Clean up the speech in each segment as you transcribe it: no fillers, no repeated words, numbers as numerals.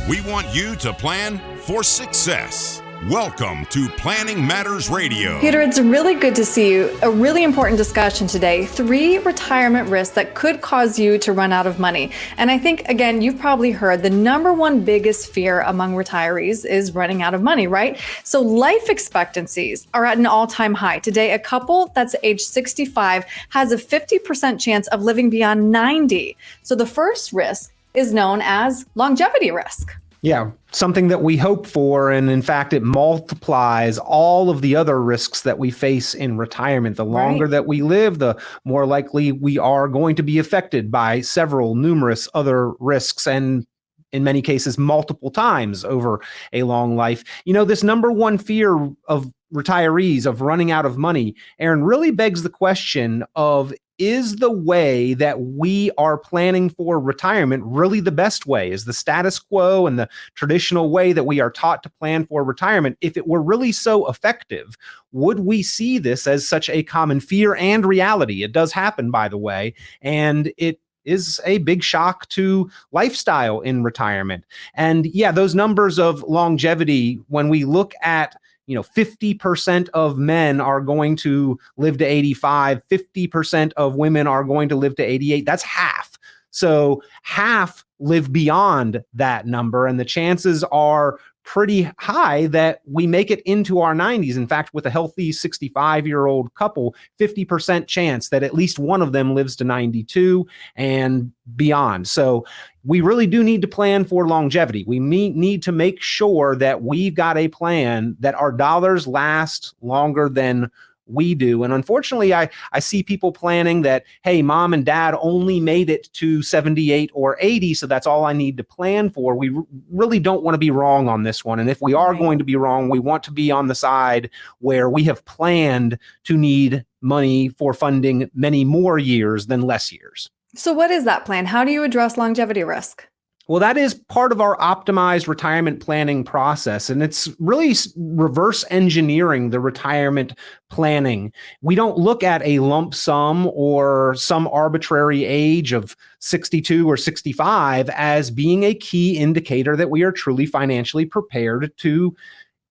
We want you to plan for success. Welcome to Planning Matters Radio. Peter, it's really good to see you. A really important discussion today. 3 retirement risks that could cause you to run out of money. And I think, again, you've probably heard the number one biggest fear among retirees is running out of money, right? So life expectancies are at an all-time high. Today, a couple that's age 65 has a 50% chance of living beyond 90. So the first risk is known as longevity risk. Yeah, something that we hope for. And in fact, it multiplies all of the other risks that we face in retirement. The longer that we live, the more likely we are going to be affected by numerous other risks, and in many cases, multiple times over a long life. You know, this number one fear of retirees of running out of money, Erin, really begs the question of, is the way that we are planning for retirement really the best way? Is the status quo and the traditional way that we are taught to plan for retirement, if it were really so effective, would we see this as such a common fear and reality? It does happen, by the way, and it is a big shock to lifestyle in retirement. And yeah, those numbers of longevity, when we look at 50% of men are going to live to 85, 50% of women are going to live to 88. That's half. So half live beyond that number, and the chances are pretty high that we make it into our 90s. In fact, with a healthy 65-year-old couple, 50% chance that at least one of them lives to 92 and beyond. So we really do need to plan for longevity. We need to make sure that we've got a plan that our dollars last longer than we do. And unfortunately, I see people planning that, hey, mom and dad only made it to 78 or 80, so that's all I need to plan for. We really don't want to be wrong on this one. And if we are going to be wrong, we want to be on the side where we have planned to need money for funding many more years than less years. So what is that plan? How do you address longevity risk? Well, that is part of our optimized retirement planning process, and it's really reverse engineering the retirement planning. We don't look at a lump sum or some arbitrary age of 62 or 65 as being a key indicator that we are truly financially prepared to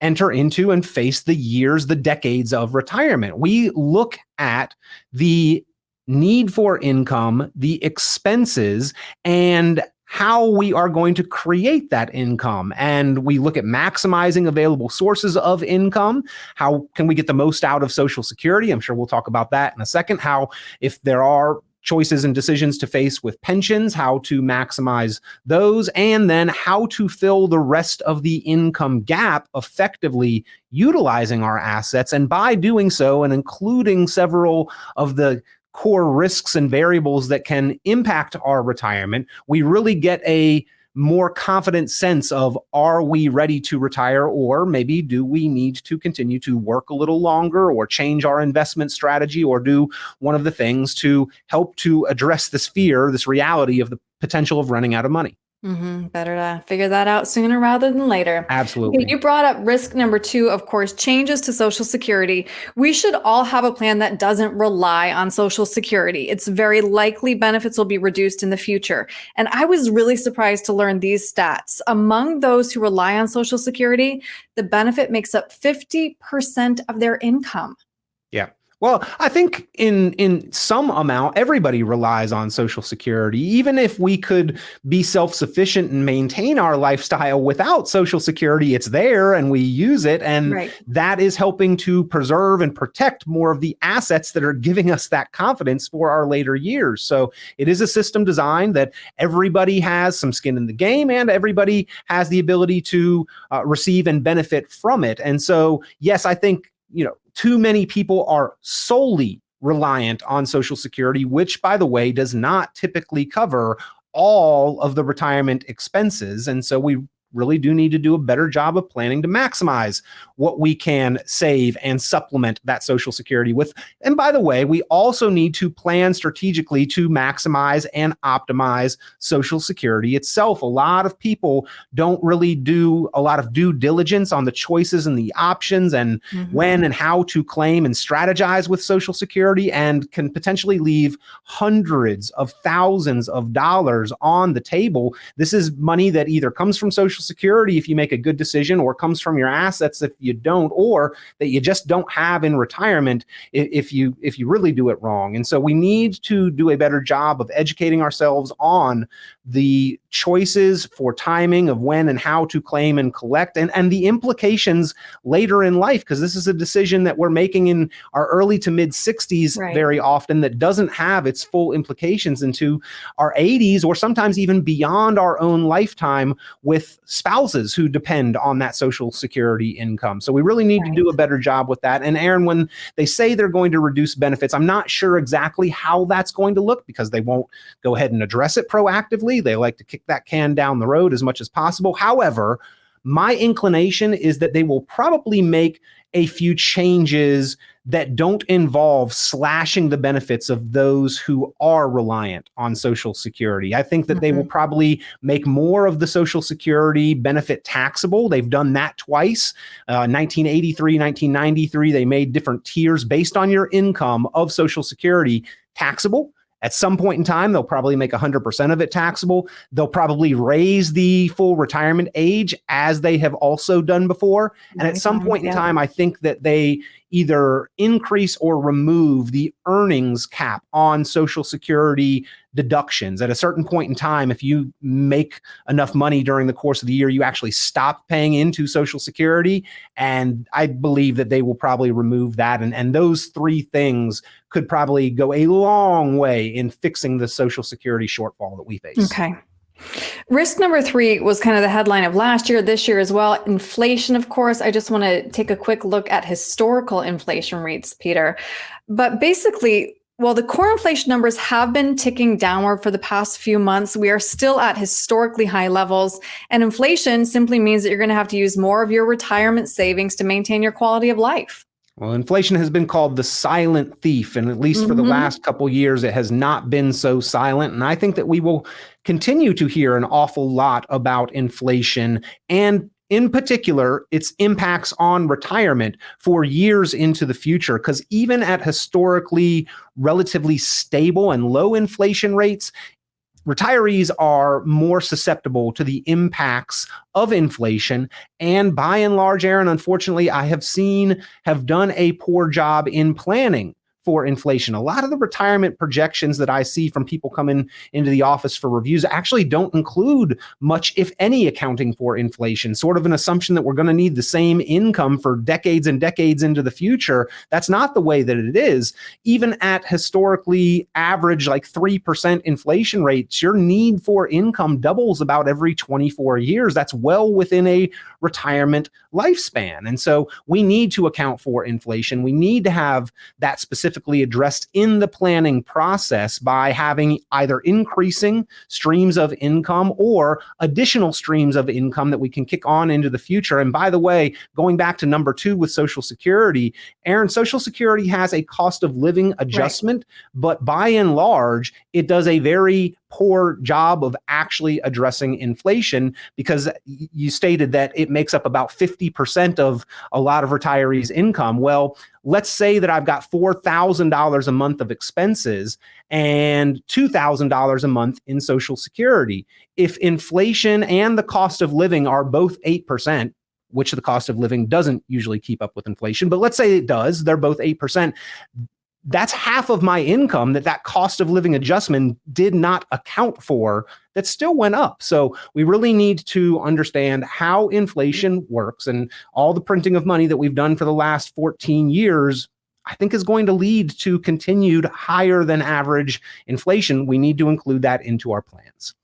enter into and face the years, the decades of retirement. We look at the need for income, the expenses, and how we are going to create that income. And we look at maximizing available sources of income. How can we get the most out of Social Security? I'm sure we'll talk about that in a second. How, if there are choices and decisions to face with pensions, how to maximize those, and then how to fill the rest of the income gap effectively utilizing our assets. And by doing so, and including several of the core risks and variables that can impact our retirement, we really get a more confident sense of, are we ready to retire, or maybe do we need to continue to work a little longer or change our investment strategy or do one of the things to help to address this fear, this reality of the potential of running out of money. Better to figure that out sooner rather than later. Absolutely. You brought up risk number 2, of course, changes to Social Security. We should all have a plan that doesn't rely on Social Security. It's very likely benefits will be reduced in the future. And I was really surprised to learn these stats. Among those who rely on Social Security, the benefit makes up 50% of their income. Yeah. Well, I think in some amount, everybody relies on Social Security. Even if we could be self-sufficient and maintain our lifestyle without Social Security, it's there and we use it. And that is helping to preserve and protect more of the assets that are giving us that confidence for our later years. So it is a system designed that everybody has some skin in the game and everybody has the ability to receive and benefit from it. And so, yes, I think, too many people are solely reliant on Social Security, which, by the way, does not typically cover all of the retirement expenses. And so we really do need to do a better job of planning to maximize what we can save and supplement that Social Security with. And by the way, we also need to plan strategically to maximize and optimize Social Security itself. A lot of people don't really do a lot of due diligence on the choices and the options and when and how to claim and strategize with Social Security, and can potentially leave hundreds of thousands of dollars on the table. This is money that either comes from Social Social Security if you make a good decision, or comes from your assets if you don't, or that you just don't have in retirement if you really do it wrong. And so we need to do a better job of educating ourselves on the choices for timing of when and how to claim and collect, and the implications later in life, because this is a decision that we're making in our early to mid 60s very often that doesn't have its full implications into our 80s, or sometimes even beyond our own lifetime, with spouses who depend on that Social Security income. So we really need to do a better job with that. And Erin, when they say they're going to reduce benefits, I'm not sure exactly how that's going to look, because they won't go ahead and address it proactively. They like to kick that can down the road as much as possible. However, my inclination is that they will probably make a few changes that don't involve slashing the benefits of those who are reliant on Social Security. I think that they will probably make more of the Social Security benefit taxable. They've done that twice. 1983, 1993, they made different tiers based on your income of Social Security taxable. At some point in time, they'll probably make 100% of it taxable. They'll probably raise the full retirement age, as they have also done before. And at some point in time, I think that they either increase or remove the earnings cap on Social Security deductions. At a certain point in time, if you make enough money during the course of the year, you actually stop paying into Social Security. And I believe that they will probably remove that. And those three things could probably go a long way in fixing the Social Security shortfall that we face. Okay. Risk number 3 was kind of the headline of last year, this year as well. Inflation, of course. I just want to take a quick look at historical inflation rates, Peter. But basically, while the core inflation numbers have been ticking downward for the past few months, we are still at historically high levels. And inflation simply means that you're going to have to use more of your retirement savings to maintain your quality of life. Well, inflation has been called the silent thief, and at least for the last couple years, it has not been so silent. And I think that we will continue to hear an awful lot about inflation, and in particular, its impacts on retirement for years into the future. Because even at historically relatively stable and low inflation rates, retirees are more susceptible to the impacts of inflation. And by and large, Erin, unfortunately, I have done a poor job in planning for inflation. A lot of the retirement projections that I see from people coming into the office for reviews actually don't include much, if any, accounting for inflation, sort of an assumption that we're going to need the same income for decades and decades into the future. That's not the way that it is. Even at historically average, like 3% inflation rates, your need for income doubles about every 24 years. That's well within a retirement lifespan. And so we need to account for inflation. We need to have that specifically addressed in the planning process by having either increasing streams of income or additional streams of income that we can kick on into the future. And by the way, going back to number 2 with Social Security, Erin, Social Security has a cost of living adjustment, but by and large, it does a very poor job of actually addressing inflation, because you stated that it makes up about 50% of a lot of retirees' income. Well, let's say that I've got $4,000 a month of expenses and $2,000 a month in Social Security. If inflation and the cost of living are both 8%, which the cost of living doesn't usually keep up with inflation, but let's say it does, they're both 8%. That's half of my income that cost of living adjustment did not account for, that still went up. So we really need to understand how inflation works, and all the printing of money that we've done for the last 14 years, I think, is going to lead to continued higher than average inflation. We need to include that into our plans.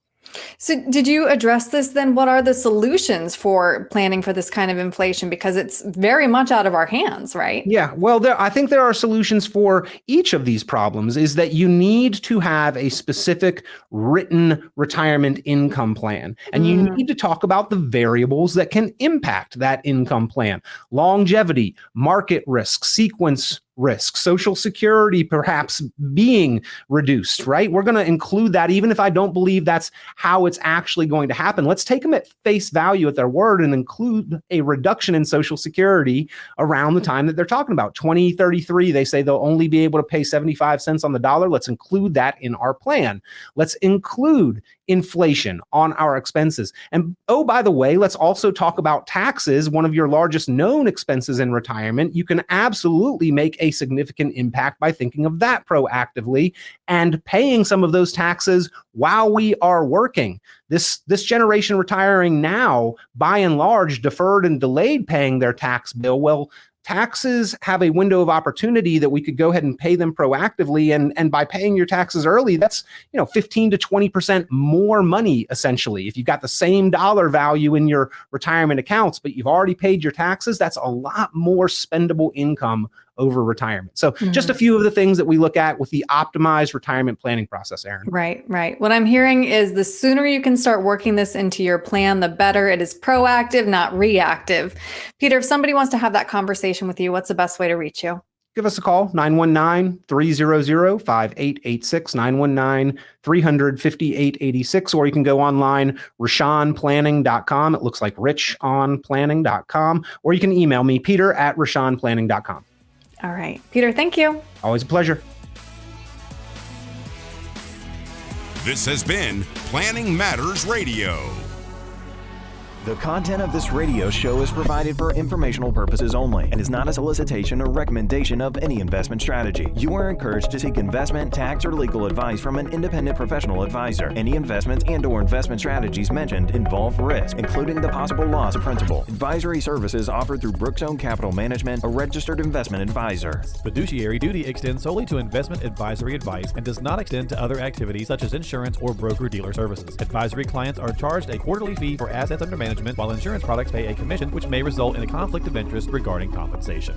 So did you address this then? What are the solutions for planning for this kind of inflation? Because it's very much out of our hands, right? Yeah, well, I think there are solutions for each of these problems. Is that you need to have a specific written retirement income plan. And you need to talk about the variables that can impact that income plan: longevity, market risk, sequence risk, Social Security perhaps being reduced, right? We're going to include that, even if I don't believe that's how it's actually going to happen. Let's take them at face value at their word and include a reduction in Social Security around the time that they're talking about. 2033, they say they'll only be able to pay 75 cents on the dollar. Let's include that in our plan. Let's include inflation on our expenses. And oh, by the way, let's also talk about taxes, one of your largest known expenses in retirement. You can absolutely make a significant impact by thinking of that proactively and paying some of those taxes while we are working. This generation retiring now, by and large, deferred and delayed paying their tax bill. Well, taxes have a window of opportunity that we could go ahead and pay them proactively. And by paying your taxes early, that's 15 to 20% more money, essentially. If you've got the same dollar value in your retirement accounts, but you've already paid your taxes, that's a lot more spendable income over retirement. So just a few of the things that we look at with the optimized retirement planning process, Erin. Right. What I'm hearing is the sooner you can start working this into your plan, the better. It is proactive, not reactive. Peter, if somebody wants to have that conversation with you, what's the best way to reach you? Give us a call, 919-300-5886, 919-300-5886, or you can go online, RichonPlanning.com. It looks like RichonPlanning.com, or you can email me, Peter@RichonPlanning.com. All right. Peter, thank you. Always a pleasure. This has been Planning Matters Radio. The content of this radio show is provided for informational purposes only and is not a solicitation or recommendation of any investment strategy. You are encouraged to seek investment, tax, or legal advice from an independent professional advisor. Any investments and/or investment strategies mentioned involve risk, including the possible loss of principal. Advisory services offered through Brookstone Capital Management, a registered investment advisor. Fiduciary duty extends solely to investment advisory advice and does not extend to other activities such as insurance or broker-dealer services. Advisory clients are charged a quarterly fee for assets under management, while insurance products pay a commission, which may result in a conflict of interest regarding compensation.